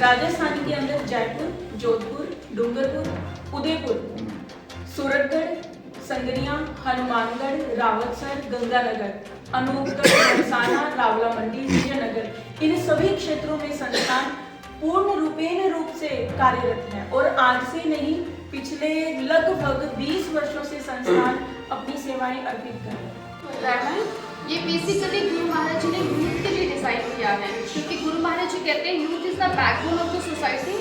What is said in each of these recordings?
राजस्थान के अंदर जयपुर, जोधपुर, डूंगरपुर, उदयपुर, सूरतगढ़, संगरिया, हनुमानगढ़, रावतसर, गंगानगर, अनूपगढ़, बरसाना, रावला मंडी, विजयनगर, इन सभी क्षेत्रों में संस्थान पूर्ण रूप से कार्यरत है और आज से नहीं पिछले लगभग 20 वर्षों से संस्थान अपनी सेवाएं अर्पित कर रहा है। ये बेसिकली गुरु महाराज जी ने यूथ के लिए डिजाइन किया है, क्योंकि गुरु महाराज जी कहते हैं youth is the backbone of the society,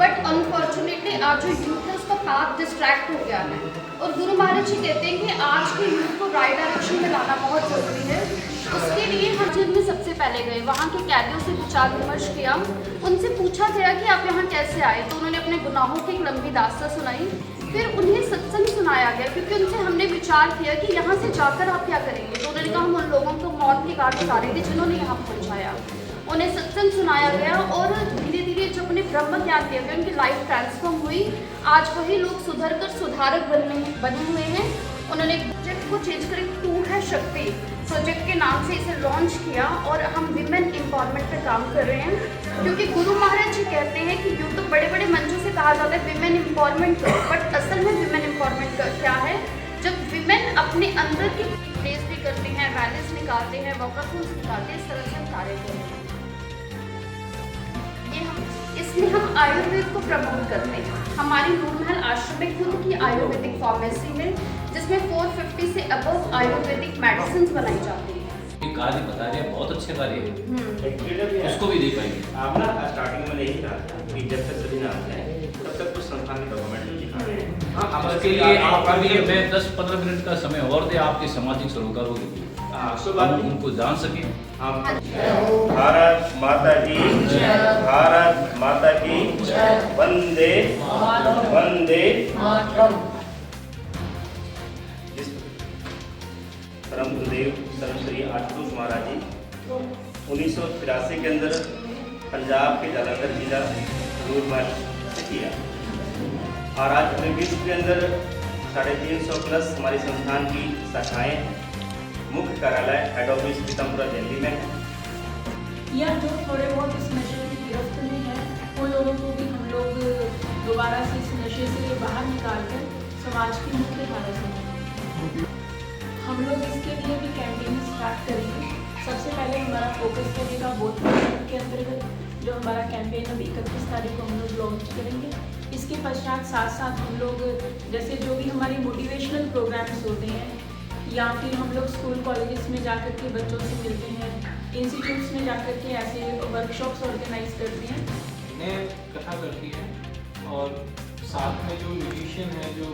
but unfortunately आज जो यूथ है उसका पाथ डिस्ट्रैक्ट हो गया है। और गुरु महाराज जी कहते हैं कि आज के यूथ को राइट डायरेक्शन में लाना बहुत ज़रूरी है। उसके लिए हम जेल में सबसे पहले गए, वहाँ के कैदियों से विचार विमर्श किया, उनसे पूछा गया कि आप यहाँ कैसे आए, तो उन्होंने अपने गुनाहों की एक लंबी दास्तां सुनाई। फिर उन्हें सत्संग सुनाया गया, क्योंकि उनसे हमने विचार किया कि यहाँ से जाकर आप क्या करेंगे, तो उन्होंने कहा हम उन लोगों को मौत की घाट उतार रहे थे जिन्होंने यहाँ पहुँचाया। उन्हें सत्संग सुनाया गया और धीरे धीरे जब उन्हें ब्रह्म ज्ञान दिया गया, उनकी लाइफ ट्रांसफॉर्म हुई। आज वही लोग सुधर कर सुधारक बने हुए हैं। उन्होंने प्रोजेक्ट को चेंज कर तू है शक्ति प्रोजेक्ट के नाम से इसे लॉन्च किया और हम विमेन एम्पावरमेंट पे काम कर रहे हैं, क्योंकि गुरु महाराज जी कहते हैं कि यूँ तो बड़े बड़े मंचों से कहा जाता है विमेन एम्पावरमेंट करो, बट असल में विमेन एम्पावरमेंट क्या है, जब विमेन अपने अंदर की प्लेस भी करते हैं, वैल्यूज निकालते हैं, वोकल्स निकालते हैं, सरल से कार्य करते हैं। इसमें हम आयुर्वेद को प्रमोट करते हैं। हमारी नूरमहल आश्रम में खुद की आयुर्वेदिक फार्मेसी है, जिसमें 450 से अबव आयुर्वेदिक मेडिसिन बनाई जाती है। ये कार्य बता रहे हैं, बहुत अच्छे कार्य है, उसको भी दे पाएंगे। आप ना स्टार्टिंग में नहीं कहा था कि जब तक सभी ना आते हैं तब तक कुछ संस्थान के डॉक्यूमेंट दिखा रहे हैं। हाँ, उसके लिए आपके लिए मैं 10-15 मिनट का समय और दे, आपके सामाजिक सरोकारों के लिए हम उनको जान सकें। भारत माता की भारत माता की वंदे वंदे। परम गुरुदेव धर्म श्री आशुतोष महाराज जी 1983 के अंदर पंजाब के जालंधर जिला नूरमहल से किया, और आज पूरे विश्व के अंदर 350 प्लस हमारी संस्थान की शाखाएं, मुख्य कार्यालय हेड ऑफिस पीतमपुरा दिल्ली में है। या जो थोड़े बहुत इस नशे की गिरफ्त में है, उन लोगों को भी हम लोग दोबारा से इस नशे से बाहर निकाल कर समाज की मुख्य धारा से हम लोग इसके लिए भी कैंपेन स्टार्ट करेंगे। सबसे पहले हमारा फोकस करेगा बोध के अंतर्गत जो हमारा कैंपेन अभी 31 तारीख को हम लोग लॉन्च करेंगे। इसके पश्चात साथ साथ हम लोग जैसे जो भी हमारी मोटिवेशनल प्रोग्राम्स होते हैं, या फिर हम लोग स्कूल कॉलेजेस में जाकर के बच्चों से मिलते हैं, इंस्टीट्यूट्स में जाकर के ऐसे वर्कशॉप्स ऑर्गेनाइज करते हैं। इन्हें कथा करती है, और साथ में जो म्यूजिशियन है, जो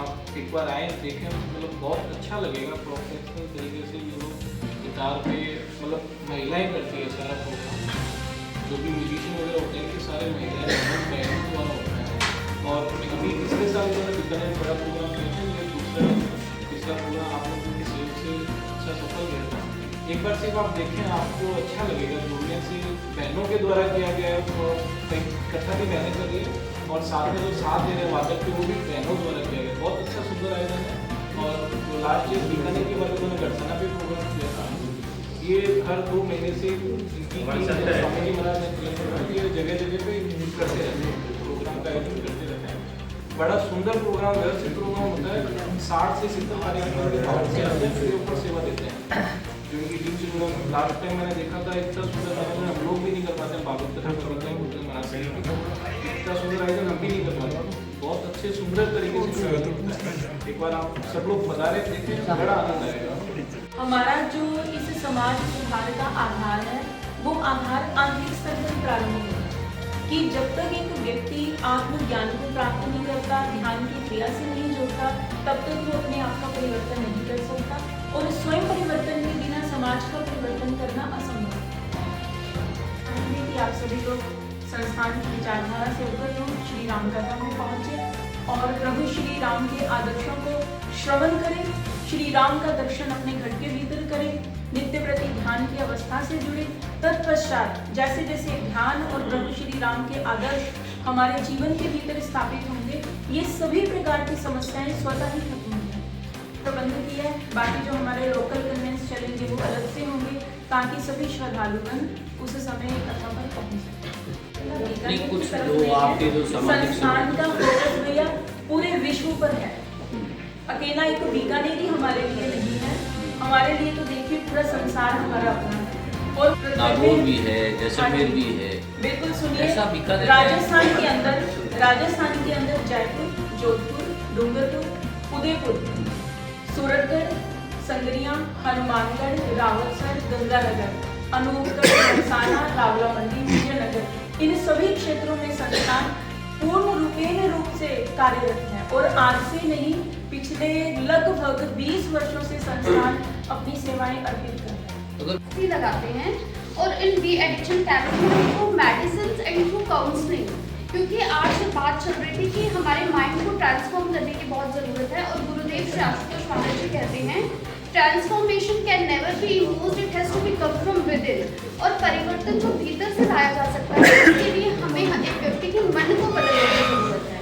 आप एक बार आए देखें, मतलब बहुत अच्छा लगेगा। प्रोफेशनल तरीके से ये लोग गिटार पे, मतलब महिलाएं करती है सारा प्रोग्राम, जो भी म्यूजिशियन वगैरह होते हैं कि सारे महिलाएं द्वारा होता है। और अभी पिछले साल जो बीकानेर में बड़ा प्रोग्राम किया था, ये तीसरा प्रोग्राम आप लोगों की सेव से अच्छा सफल गया था। एक बार सिर्फ आप देखें, आपको अच्छा लगेगा। जुड़ने से बहनों के द्वारा किया गया है, तो कथा भी बहनें कर रही है, और साथ में जो साथ दे रहे वादक थे वो भी बहनों द्वारा किया गया। बहुत अच्छा सुंदर आयोजन है। और जो लास्ट ईयर बीकानेर के बाद उन्होंने गढ़सना पे प्रोग्राम किया था, ये हर 2 महीने से इनकी स्वामी जी महाराज ने ये जगह जगह पे करते रहते हैं, प्रोग्राम का आयोजन करते रहते हैं। बड़ा सुंदर प्रोग्राम, व्यवस्थित प्रोग्राम होता है। 60 से 70 कार्यक्रम के भाव से आते हैं, फिर ऊपर सेवा देते हैं। जो इनकी टीम से जुड़ा, लास्ट टाइम मैंने देखा था, इतना सुंदर आयोजन हम लोग भी नहीं कर पाते हैं। भागवत कथा करते हैं बुद्ध महाराज से, इतना सुंदर आयोजन हम भी नहीं कर पाते। बहुत अच्छे सुंदर तरीके से आयोजन होता है। एक बार आप सब लोग पधारे, देखें, बड़ा आनंद आएगा। हमारा जो इस समाज सुधार का आधार है, वो आधार आंतरिक स्तर पर प्रारंभ होगा कि जब तक एक व्यक्ति आत्मज्ञान को प्राप्त नहीं करता, ध्यान की क्रिया से नहीं जुड़ता, तब तक वो अपने आप का परिवर्तन नहीं कर सकता, और स्वयं परिवर्तन के बिना समाज का परिवर्तन करना असंभव है। कि आप सभी लोग संस्थान की विचारधारा से उभर हो, श्री राम कथा में पहुंचे और प्रभु श्री राम के आदर्शों को श्रवण करें, श्री राम का दर्शन अपने घर के भीतर करें, नित्य प्रति ध्यान की अवस्था से जुड़े। तत्पश्चात जैसे जैसे ध्यान और प्रभु श्री राम के आदर्श हमारे जीवन के भीतर स्थापित होंगे, ये सभी प्रकार की समस्याएं स्वतः ही खत्म होंगी। प्रबंध किया है, बाकी जो हमारे लोकल कन्वेंस चलेंगे वो अलग से होंगे, ताकि सभी श्रद्धालुगण उस समय कथा पर पहुंच सकें। नहीं, की कुछ तरफ जो नहीं है। आपके जो सामाजिक संस्थान का फोकस भैया पूरे विश्व पर है। अकेला एक बीकानेर ही हमारे लिए नहीं है, हमारे लिए तो देखिए पूरा संसार हमारा अपना है। और नागौर भी है, जैसलमेर भी है। बिल्कुल सुनिए, ऐसा बीकानेर राजस्थान के अंदर जयपुर, जोधपुर, डूंगरपुर, उदयपुर, सूरतगढ़, संगरिया, हनुमानगढ़, रावतसर, गंगानगर, अनूपगढ़, मसाना, रावला मंडी, विजयनगर, इन सभी क्षेत्रों में संस्थान पूर्ण रूप से कार्यरत है। और आज से नहीं, पिछले लगभग 20 वर्षों से संस्थान अपनी सेवाएं अर्पित कर रहे हैं। भी लगाते हैं और in de addiction therapy through medicine and through counselling, क्योंकि आज बात चल रही थी कि हमारे माइंड को ट्रांसफॉर्म करने की बहुत ज़रूरत है। और गुरुदेव श्री आशुतोष महाराज जी कहते हैं transformation can never be imposed, it has to be come from within. और परिवर्तन जो भीतर से लाया जा सकता है, इसके लिए हमें एक व्यक्ति के मन को बदलने की जरूरत है।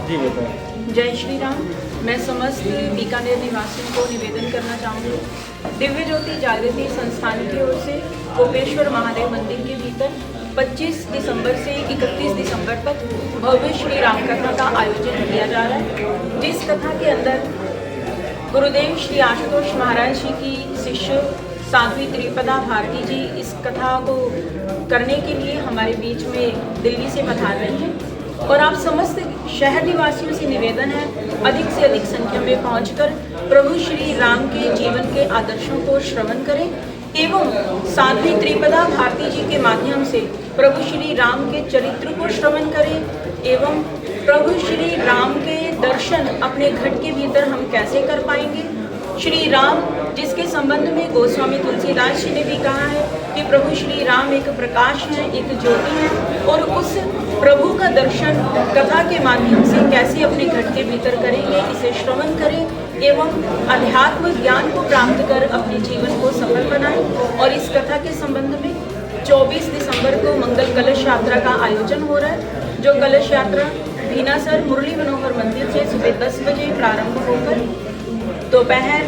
जी बताएं। जय श्री राम। मैं समस्त बीकानेर निवासियों को निवेदन करना चाहूँगी, दिव्य ज्योति जागृति संस्थान की ओर से गोपेश्वर महादेव मंदिर के भीतर 25 दिसंबर से 31 दिसंबर तक भव्य श्री राम कथा का आयोजन किया जा रहा है, जिस कथा के अंदर गुरुदेव श्री आशुतोष महाराज जी की शिष्य साध्वी त्रिपदा भारती जी इस कथा को करने के लिए हमारे बीच में दिल्ली से पधार रही हैं। और आप समस्त शहर निवासियों से निवेदन है, अधिक से अधिक संख्या में पहुंचकर प्रभु श्री राम के जीवन के आदर्शों को श्रवण करें एवं साध्वी त्रिपदा भारती जी के माध्यम से प्रभु श्री राम के चरित्र को श्रवण करें एवं प्रभु श्री राम के दर्शन अपने घट के भीतर हम कैसे कर पाएंगे। श्री राम जिसके संबंध में गोस्वामी तुलसीदास जी ने भी कहा है कि प्रभु श्री राम एक प्रकाश है, एक ज्योति है, और उस प्रभु का दर्शन कथा के माध्यम से कैसे अपने घट के भीतर करेंगे, इसे श्रवण करें एवं अध्यात्म ज्ञान को प्राप्त कर अपने जीवन को सफल बनाएं। और इस कथा के संबंध में 24 दिसंबर को मंगल कलश यात्रा का आयोजन हो रहा है, जो कलश यात्रा भीनासर मुरली मनोहर मंदिर से सुबह 10 बजे प्रारंभ होकर दोपहर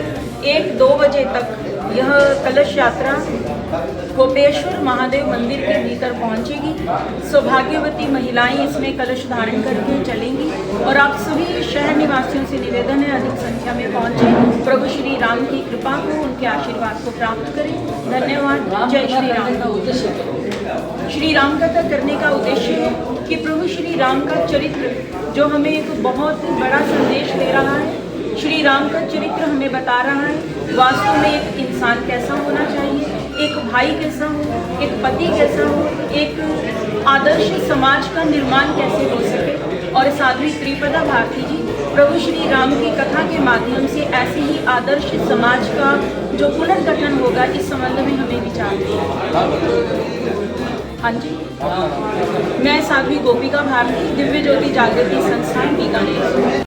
1-2 बजे तक यह कलश यात्रा गोपेश्वर महादेव मंदिर के भीतर पहुंचेगी। सौभाग्यवती महिलाएं इसमें कलश धारण करके चलेंगी। और आप सभी शहर निवासियों से निवेदन है, अधिक संख्या में पहुंचे, प्रभु श्री राम की कृपा को, उनके आशीर्वाद को प्राप्त करें। धन्यवाद। जय श्री राम। श्री राम कथा करने का उद्देश्य है कि प्रभु श्री राम का चरित्र जो हमें एक बहुत बड़ा संदेश दे रहा है। श्री राम का चरित्र हमें बता रहा है वास्तव में एक इंसान कैसा होना चाहिए, एक भाई कैसा हो, एक पति कैसा हो, एक आदर्श समाज का निर्माण कैसे हो सके। और साध्वी त्रिपदा भारती जी प्रभु श्री राम की कथा के माध्यम से ऐसे ही आदर्श समाज का जो पुनर्गठन होगा, इस संबंध में हमें विचार दें। हाँ जी, मैं साध्वी गोपिका भारती, दिव्य ज्योति जागृति संस्थान बीकानेर।